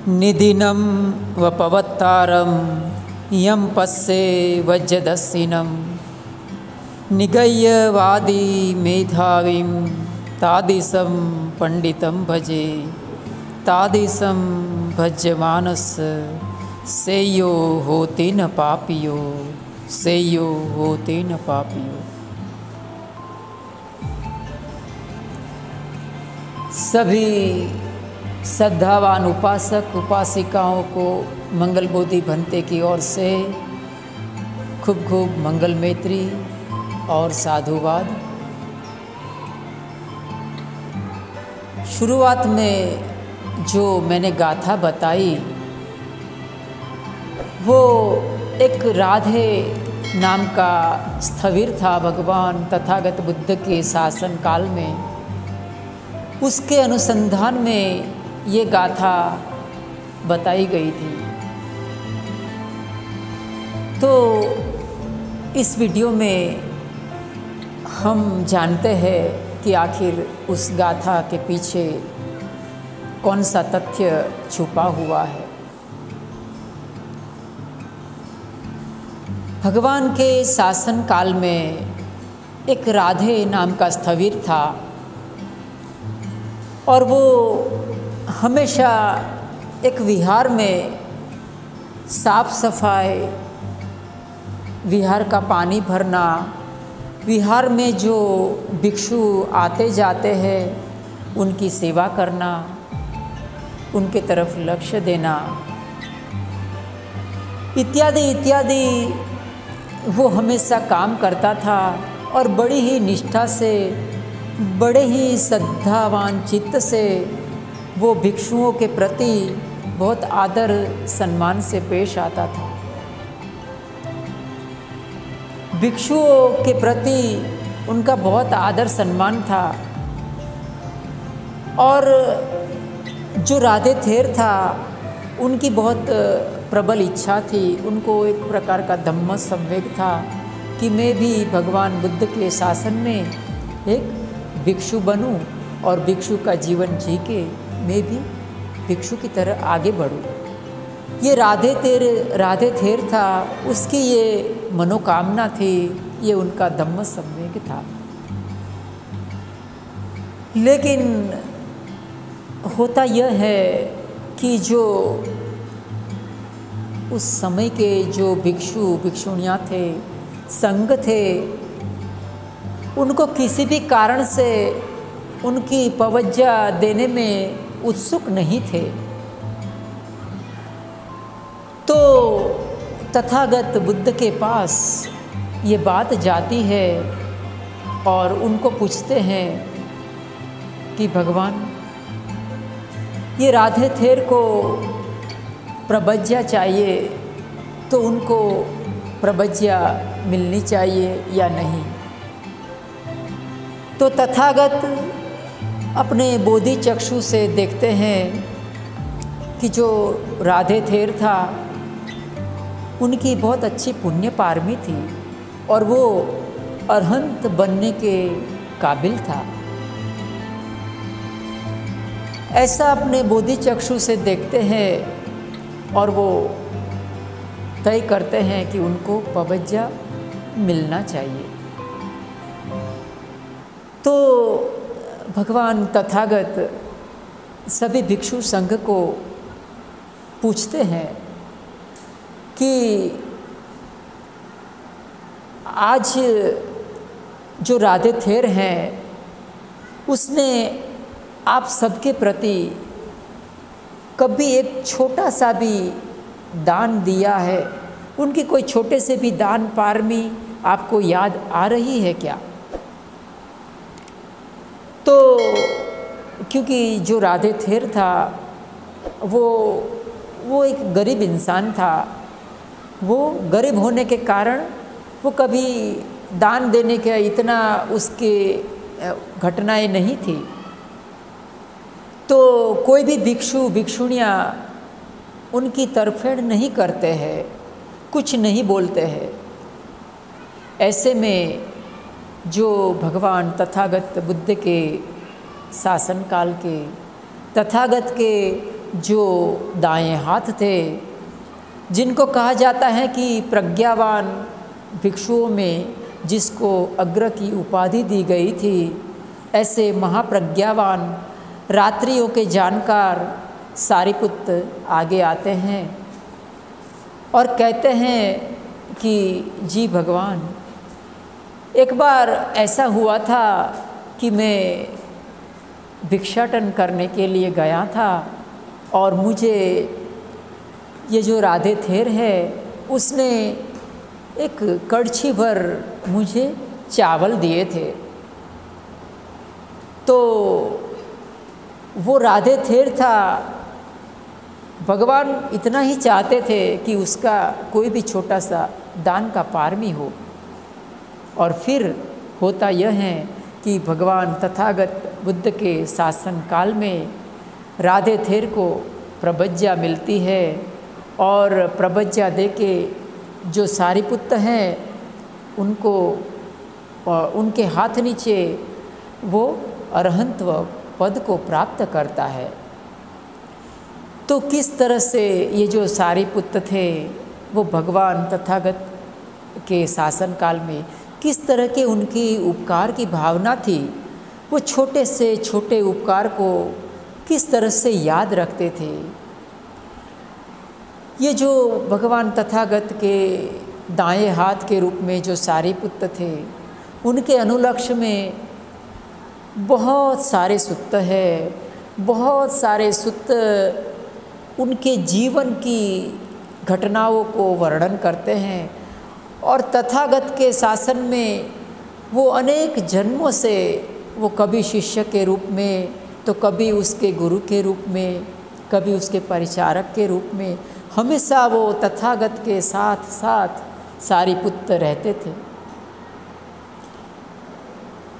निदिनं वपवत्तारं यं पस्ये वज्रदस्सिनं निगय्य वादी मेधावीं तादृशं पंडितं भजे। तादृशं भज्यमानस्य सेयो होते न पापियो, सेयो होते न पापियो। सभी श्रद्धावान उपासक उपासिकाओं को मंगल बोधि भंते की ओर से खूब खूब मंगल मैत्री और साधुवाद। शुरुआत में जो मैंने गाथा बताई वो एक राधे नाम का स्थविर था भगवान तथागत बुद्ध के शासन काल में। उसके अनुसंधान में ये गाथा बताई गई थी। तो इस वीडियो में हम जानते हैं कि आखिर उस गाथा के पीछे कौन सा तथ्य छुपा हुआ है। भगवान के शासन काल में एक राधे नाम का स्थविर था और वो हमेशा एक विहार में साफ सफाई, विहार का पानी भरना, विहार में जो भिक्षु आते जाते हैं उनकी सेवा करना, उनके तरफ लक्ष्य देना इत्यादि इत्यादि वो हमेशा काम करता था। और बड़ी ही निष्ठा से, बड़े ही श्रद्धावान चित्त से वो भिक्षुओं के प्रति बहुत आदर सम्मान से पेश आता था। भिक्षुओं के प्रति उनका बहुत आदर सम्मान था। और जो राधे थेर था उनकी बहुत प्रबल इच्छा थी, उनको एक प्रकार का धम्म संवेग था कि मैं भी भगवान बुद्ध के शासन में एक भिक्षु बनूं और भिक्षु का जीवन जी के मैं भी भिक्षु की तरह आगे बढ़ूं। ये राधे थेर था, उसकी ये मनोकामना थी, ये उनका धम्म संवेग था। लेकिन होता यह है कि जो उस समय के जो भिक्षु भिक्षुणियाँ थे, संघ थे, उनको किसी भी कारण से उनकी पवज्जा देने में उत्सुक नहीं थे। तो तथागत बुद्ध के पास ये बात जाती है और उनको पूछते हैं कि भगवान, ये राधे थेर को प्रबज्जा चाहिए तो उनको प्रबज्जा मिलनी चाहिए या नहीं। तो तथागत अपने बोधि चक्षु से देखते हैं कि जो राधे थेर था उनकी बहुत अच्छी पुण्य पारमी थी और वो अरहंत बनने के काबिल था। ऐसा अपने बोधि चक्षु से देखते हैं और वो तय करते हैं कि उनको पवज्जा मिलना चाहिए। तो भगवान तथागत सभी भिक्षु संघ को पूछते हैं कि आज जो राधे थेर हैं उसने आप सबके प्रति कभी एक छोटा सा भी दान दिया है? उनकी कोई छोटे से भी दान पारमी आपको याद आ रही है क्या? तो क्योंकि जो राधे थेर था वो एक गरीब इंसान था। वो गरीब होने के कारण वो कभी दान देने का इतना उसके घटनाएं नहीं थी। तो कोई भी भिक्षु भिक्षुणियाँ उनकी तरफेण नहीं करते हैं, कुछ नहीं बोलते हैं। ऐसे में जो भगवान तथागत बुद्ध के शासन काल के तथागत के जो दाएं हाथ थे, जिनको कहा जाता है कि प्रज्ञावान भिक्षुओं में जिसको अग्र की उपाधि दी गई थी, ऐसे महाप्रज्ञावान रात्रियों के जानकार सारिपुत्र आगे आते हैं और कहते हैं कि जी भगवान, एक बार ऐसा हुआ था कि मैं भिक्षाटन करने के लिए गया था और मुझे ये जो राधे थेर है उसने एक कड़छी भर मुझे चावल दिए थे। तो वो राधे थेर था, भगवान इतना ही चाहते थे कि उसका कोई भी छोटा सा दान का पारमी हो। और फिर होता यह है कि भगवान तथागत बुद्ध के शासन काल में राधे थेर को प्रबज्जा मिलती है और प्रबज्जा दे के जो सारिपुत्र हैं उनको उनके हाथ नीचे वो अरहंत्व पद को प्राप्त करता है। तो किस तरह से ये जो सारिपुत्र थे वो भगवान तथागत के शासन काल में किस तरह के उनकी उपकार की भावना थी, वो छोटे से छोटे उपकार को किस तरह से याद रखते थे। ये जो भगवान तथागत के दाएं हाथ के रूप में जो सारिपुत्र थे, उनके अनुलक्ष्य में बहुत सारे सूत्र हैं, बहुत सारे सूत्र उनके जीवन की घटनाओं को वर्णन करते हैं और तथागत के शासन में वो अनेक जन्मों से वो कभी शिष्य के रूप में, तो कभी उसके गुरु के रूप में, कभी उसके परिचारक के रूप में, हमेशा वो तथागत के साथ साथ सारिपुत्र रहते थे।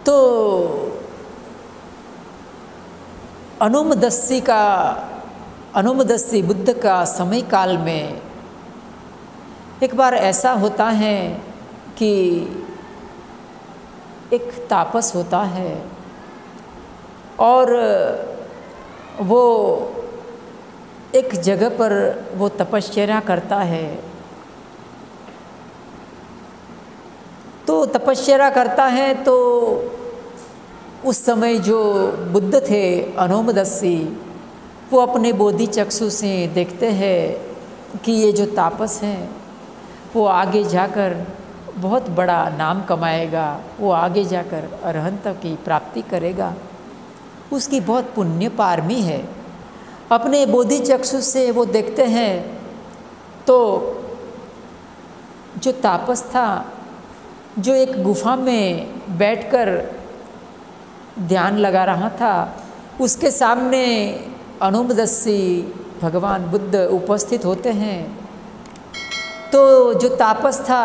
तो अनुमदस्सी बुद्ध का समय काल में एक बार ऐसा होता है कि एक तापस होता है और वो एक जगह पर वो तपस्या करता है। तो तपस्या करता है तो उस समय जो बुद्ध थे अनुमदस्सी, वो अपने बोधि चक्षु से देखते हैं कि ये जो तापस हैं वो आगे जाकर बहुत बड़ा नाम कमाएगा, वो आगे जाकर अरहंत की प्राप्ति करेगा, उसकी बहुत पुण्य पारमी है। अपने बोधि चक्षु से वो देखते हैं तो जो तापस था, जो एक गुफा में बैठकर ध्यान लगा रहा था, उसके सामने अनुमदस्सी भगवान बुद्ध उपस्थित होते हैं। तो जो तापस था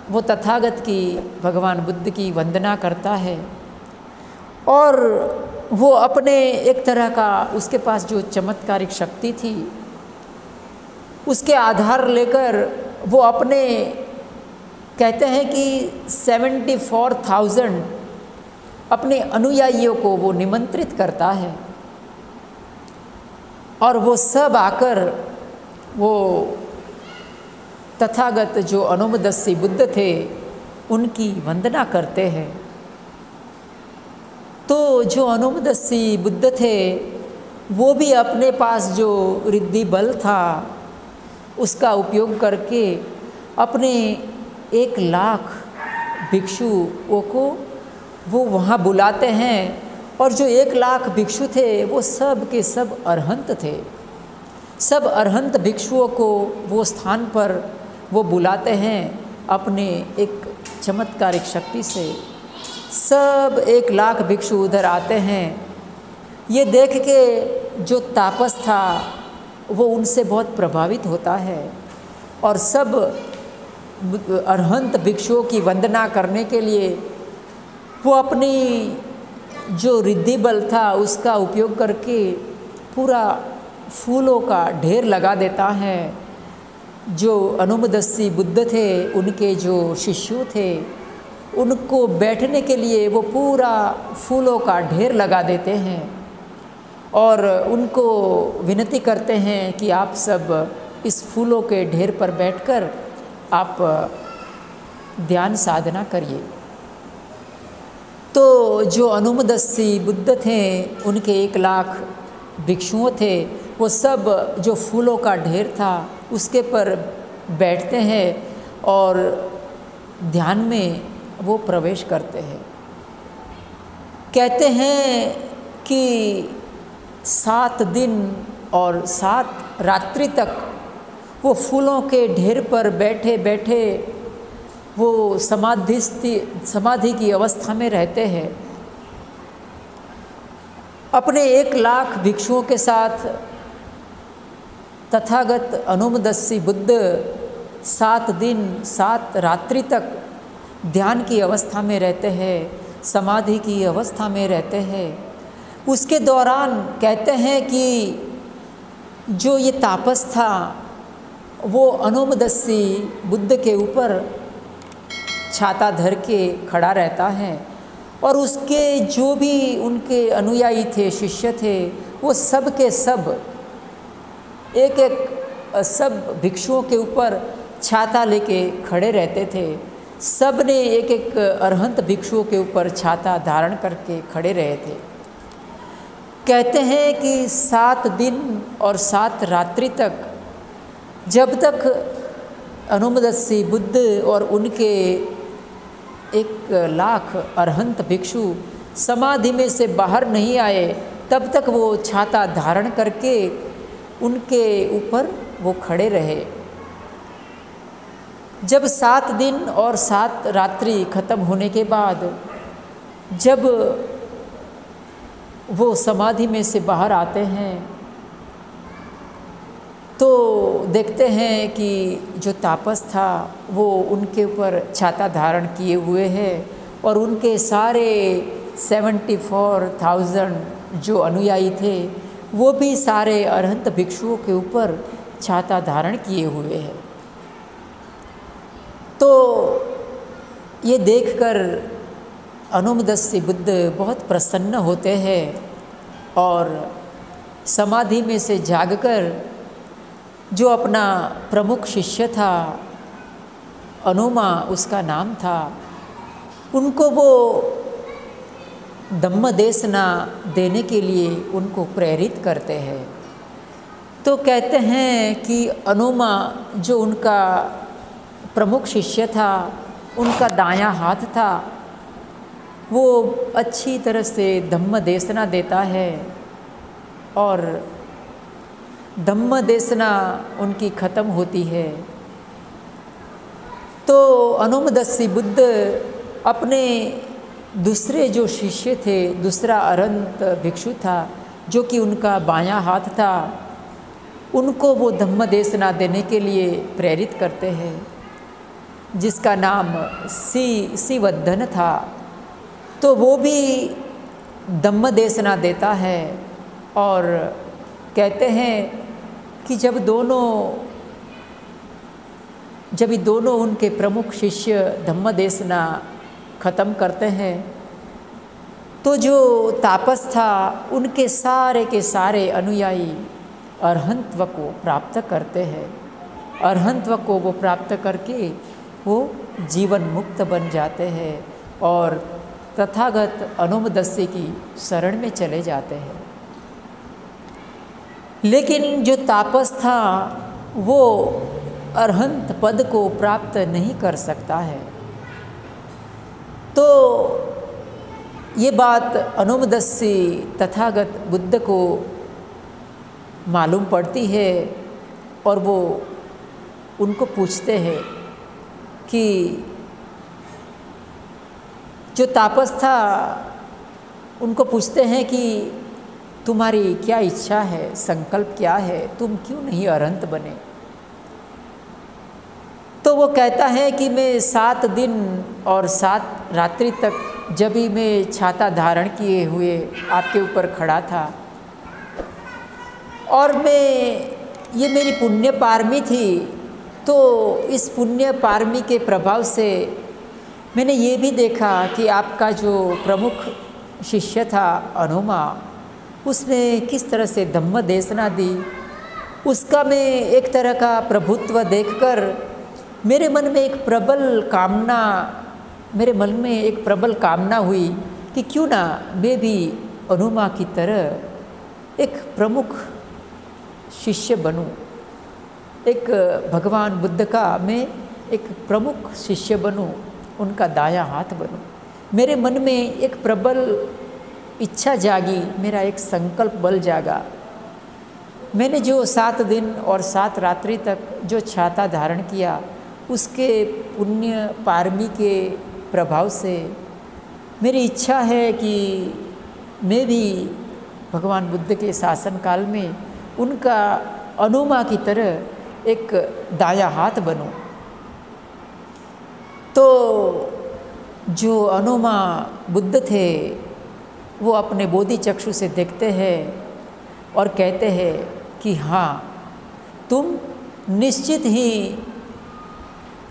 वो तथागत की, भगवान बुद्ध की वंदना करता है और वो अपने एक तरह का उसके पास जो चमत्कारिक शक्ति थी उसके आधार लेकर वो अपने कहते हैं कि 74,000 अपने अनुयायियों को वो निमंत्रित करता है और वो सब आकर वो तथागत जो अनुमदस्सी बुद्ध थे उनकी वंदना करते हैं। तो जो अनुमदस्सी बुद्ध थे वो भी अपने पास जो रिद्धि बल था उसका उपयोग करके अपने 1,00,000 भिक्षुओं को वो वहाँ बुलाते हैं और जो 1,00,000 भिक्षु थे वो सब के सब अरहंत थे। सब अरहंत भिक्षुओं को वो स्थान पर वो बुलाते हैं अपने एक चमत्कारिक शक्ति से। सब 1,00,000 भिक्षु उधर आते हैं। ये देख के जो तापस था वो उनसे बहुत प्रभावित होता है और सब अरहंत भिक्षुओं की वंदना करने के लिए वो अपनी जो रिद्धि बल था उसका उपयोग करके पूरा फूलों का ढेर लगा देता है। जो अनुमदस्सी बुद्ध थे उनके जो शिष्य थे उनको बैठने के लिए वो पूरा फूलों का ढेर लगा देते हैं और उनको विनती करते हैं कि आप सब इस फूलों के ढेर पर बैठकर आप ध्यान साधना करिए। तो जो अनुमदस्सी बुद्ध थे, उनके 1 लाख भिक्षुओं थे, वो सब जो फूलों का ढेर था उसके पर बैठते हैं और ध्यान में वो प्रवेश करते हैं। कहते हैं कि 7 दिन और 7 रात्रि तक वो फूलों के ढेर पर बैठे बैठे वो समाधि की अवस्था में रहते हैं। अपने 1 लाख भिक्षुओं के साथ तथागत अनुमदस्सी बुद्ध 7 दिन 7 रात्रि तक ध्यान की अवस्था में रहते हैं, समाधि की अवस्था में रहते हैं। उसके दौरान कहते हैं कि जो ये तापस था वो अनुमदस्सी बुद्ध के ऊपर छाता धर के खड़ा रहता है और उसके जो भी उनके अनुयायी थे, शिष्य थे, वो सब के सब एक सब भिक्षुओं के ऊपर छाता लेके खड़े रहते थे। सब ने एक अरहंत भिक्षुओं के ऊपर छाता धारण करके खड़े रहे थे। कहते हैं कि 7 दिन और 7 रात्रि तक, जब तक अनुमदस्सी बुद्ध और उनके 1 लाख अरहंत भिक्षु समाधि में से बाहर नहीं आए, तब तक वो छाता धारण करके उनके ऊपर वो खड़े रहे। जब 7 दिन और 7 रात्रि खत्म होने के बाद जब वो समाधि में से बाहर आते हैं तो देखते हैं कि जो तापस था वो उनके ऊपर छाता धारण किए हुए है और उनके सारे 74,000 जो अनुयायी थे वो भी सारे अरहंत भिक्षुओं के ऊपर छाता धारण किए हुए हैं। तो ये देखकर अनुमदस्सी बुद्ध बहुत प्रसन्न होते हैं और समाधि में से जागकर जो अपना प्रमुख शिष्य था, अनुमा उसका नाम था, उनको वो धम्मदेशना देने के लिए उनको प्रेरित करते हैं। तो कहते हैं कि अनुमा जो उनका प्रमुख शिष्य था, उनका दायां हाथ था, वो अच्छी तरह से धम्मदेशना देता है और धम्मदेशना उनकी ख़त्म होती है। तो अनुमदस्सी बुद्ध अपने दूसरे जो शिष्य थे, दूसरा अरहंत भिक्षु था जो कि उनका बायां हाथ था, उनको वो धम्मदेशना देने के लिए प्रेरित करते हैं, जिसका नाम सिवद्धन था। तो वो भी धम्मदेशना देता है और कहते हैं कि जब ये दोनों उनके प्रमुख शिष्य धम्मदेशना ख़त्म करते हैं तो जो तापस था उनके सारे के सारे अनुयायी अरहंत्व को प्राप्त करते हैं। अरहंत्व को वो प्राप्त करके वो जीवन मुक्त बन जाते हैं और तथागत अनुमदस्सी की शरण में चले जाते हैं। लेकिन जो तापस था वो अरहंत पद को प्राप्त नहीं कर सकता है। तो ये बात अनुमदस्सी तथागत बुद्ध को मालूम पड़ती है और वो उनको पूछते हैं कि जो तापस था, उनको पूछते हैं कि तुम्हारी क्या इच्छा है, संकल्प क्या है, तुम क्यों नहीं अरहंत बने। तो वो कहता है कि मैं 7 दिन और 7 रात्रि तक जब भी मैं छाता धारण किए हुए आपके ऊपर खड़ा था और ये मेरी पुण्य पारमी थी, तो इस पुण्य पारमी के प्रभाव से मैंने ये भी देखा कि आपका जो प्रमुख शिष्य था अनुमा, उसने किस तरह से धम्म देशना दी, उसका मैं एक तरह का प्रभुत्व देखकर मेरे मन में एक प्रबल कामना हुई कि क्यों ना मैं भी अनुमा की तरह एक प्रमुख शिष्य बनूं, एक भगवान बुद्ध का मैं एक प्रमुख शिष्य बनूं, उनका दायां हाथ बनूं। मेरे मन में एक प्रबल इच्छा जागी, मेरा एक संकल्प बल जागा। मैंने जो 7 दिन और 7 रात्रि तक जो छाता धारण किया, उसके पुण्य पारमी के प्रभाव से मेरी इच्छा है कि मैं भी भगवान बुद्ध के शासन काल में उनका अनुमा की तरह एक दायां हाथ बनूं। तो जो अनुमा बुद्ध थे वो अपने बोधि चक्षु से देखते हैं और कहते हैं कि हाँ, तुम निश्चित ही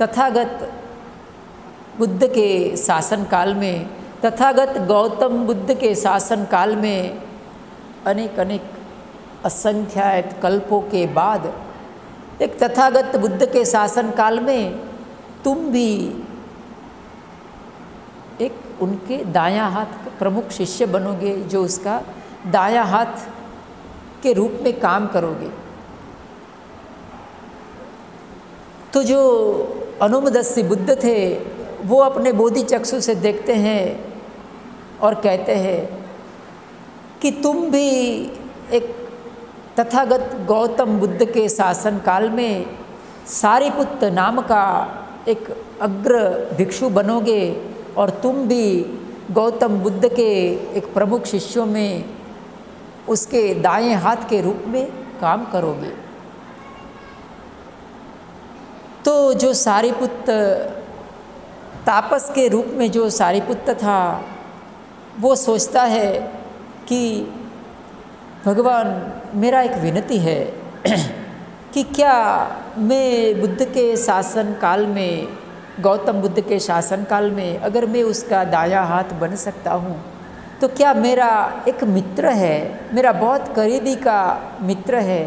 तथागत बुद्ध के शासन काल में, तथागत गौतम बुद्ध के शासन काल में अनेक असंख्यात कल्पों के बाद एक तथागत बुद्ध के शासन काल में तुम भी एक उनके दायां हाथ प्रमुख शिष्य बनोगे, जो उसका दायां हाथ के रूप में काम करोगे। तो जो अनुमदस्सी बुद्ध थे वो अपने बोधि चक्षु से देखते हैं और कहते हैं कि तुम भी एक तथागत गौतम बुद्ध के शासन काल में सारिपुत्त नाम का एक अग्र भिक्षु बनोगे और तुम भी गौतम बुद्ध के एक प्रमुख शिष्यों में उसके दाएं हाथ के रूप में काम करोगे। तो जो सारिपुत्त तापस के रूप में जो सारिपुत्त था वो सोचता है कि भगवान, मेरा एक विनती है कि क्या मैं बुद्ध के शासन काल में, गौतम बुद्ध के शासन काल में अगर मैं उसका दायां हाथ बन सकता हूँ, तो क्या मेरा एक मित्र है, मेरा बहुत करीबी का मित्र है,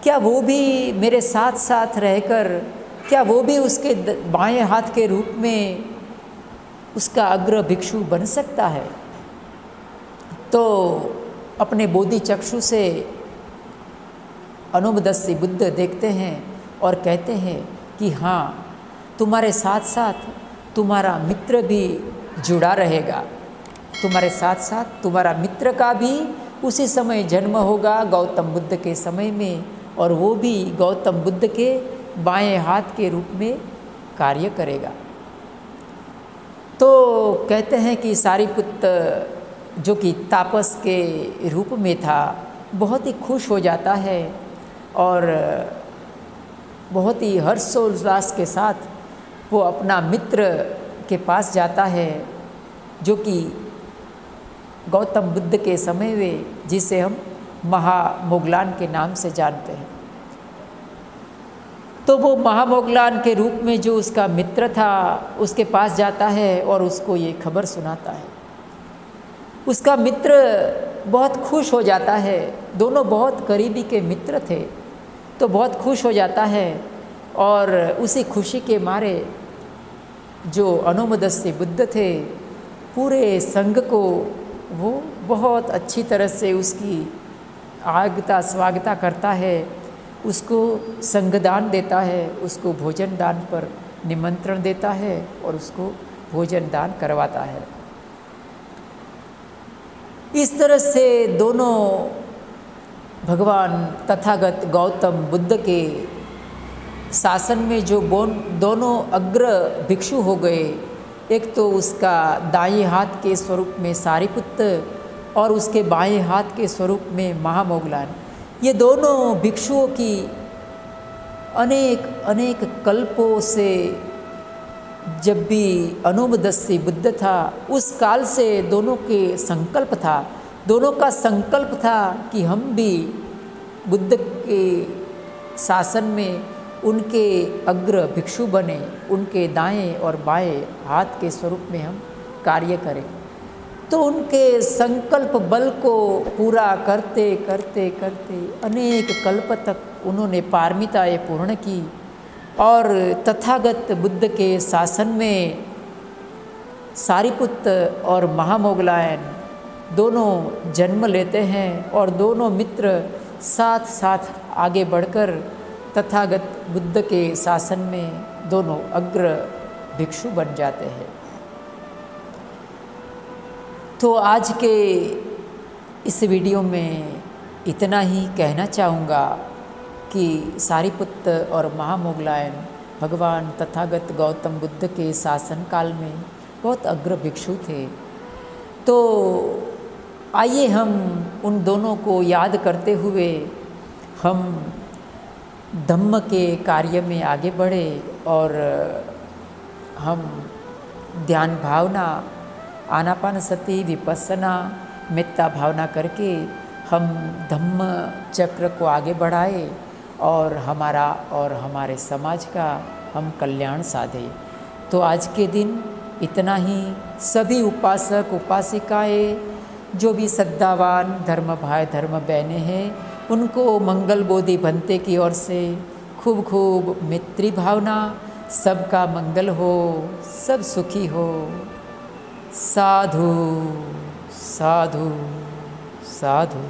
क्या वो भी मेरे साथ साथ रहकर, क्या वो भी उसके बाएं हाथ के रूप में उसका अग्र भिक्षु बन सकता है? तो अपने बोधि चक्षु से अनुमदस्सी बुद्ध देखते हैं और कहते हैं कि हाँ, तुम्हारे साथ साथ तुम्हारा मित्र भी जुड़ा रहेगा, तुम्हारे साथ साथ तुम्हारा मित्र का भी उसी समय जन्म होगा गौतम बुद्ध के समय में, और वो भी गौतम बुद्ध के बाएं हाथ के रूप में कार्य करेगा। तो कहते हैं कि सारिपुत्त जो कि तापस के रूप में था बहुत ही खुश हो जाता है और बहुत ही हर्षोल्लास के साथ वो अपना मित्र के पास जाता है, जो कि गौतम बुद्ध के समय में, जिसे हम महामोगलान के नाम से जानते हैं। तो वो महामोगलान के रूप में जो उसका मित्र था उसके पास जाता है और उसको ये खबर सुनाता है। उसका मित्र बहुत खुश हो जाता है, दोनों बहुत करीबी के मित्र थे, तो बहुत खुश हो जाता है और उसी खुशी के मारे जो अनुमदस्सी बुद्ध थे पूरे संघ को वो बहुत अच्छी तरह से उसकी आगता स्वागता करता है, उसको संघदान देता है, उसको भोजन दान पर निमंत्रण देता है और उसको भोजन दान करवाता है। इस तरह से दोनों भगवान तथागत गौतम बुद्ध के शासन में जो दोनों अग्र भिक्षु हो गए, एक तो उसका दाएं हाथ के स्वरूप में सारिपुत्त और उसके बाएं हाथ के स्वरूप में महामोगलान, ये दोनों भिक्षुओं की अनेक कल्पों से, जब भी अनुमदस्सी बुद्ध था उस काल से दोनों का संकल्प था कि हम भी बुद्ध के शासन में उनके अग्र भिक्षु बने, उनके दाएं और बाएं हाथ के स्वरूप में हम कार्य करें। तो उनके संकल्प बल को पूरा करते करते करते अनेक कल्प तक उन्होंने पारमिताएँ पूर्ण की और तथागत बुद्ध के शासन में सारिपुत्त और महामोगलायन दोनों जन्म लेते हैं और दोनों मित्र साथ साथ आगे बढ़कर तथागत बुद्ध के शासन में दोनों अग्र भिक्षु बन जाते हैं। तो आज के इस वीडियो में इतना ही कहना चाहूँगा कि सारिपुत्त और महामोगलायन भगवान तथागत गौतम बुद्ध के शासन काल में बहुत अग्र भिक्षु थे। तो आइए हम उन दोनों को याद करते हुए हम धम्म के कार्य में आगे बढ़े और हम ध्यान भावना, आनापानसति, विपस्सना, मेत्ता भावना करके हम धम्म चक्र को आगे बढ़ाए और हमारा और हमारे समाज का हम कल्याण साधे। तो आज के दिन इतना ही। सभी उपासक उपासिकाएं जो भी श्रद्धावान धर्म भाई धर्म बहनें हैं उनको मंगल बोधि भंते की ओर से खूब खूब मैत्री भावना। सबका मंगल हो, सब सुखी हो। साधु साधु साधु।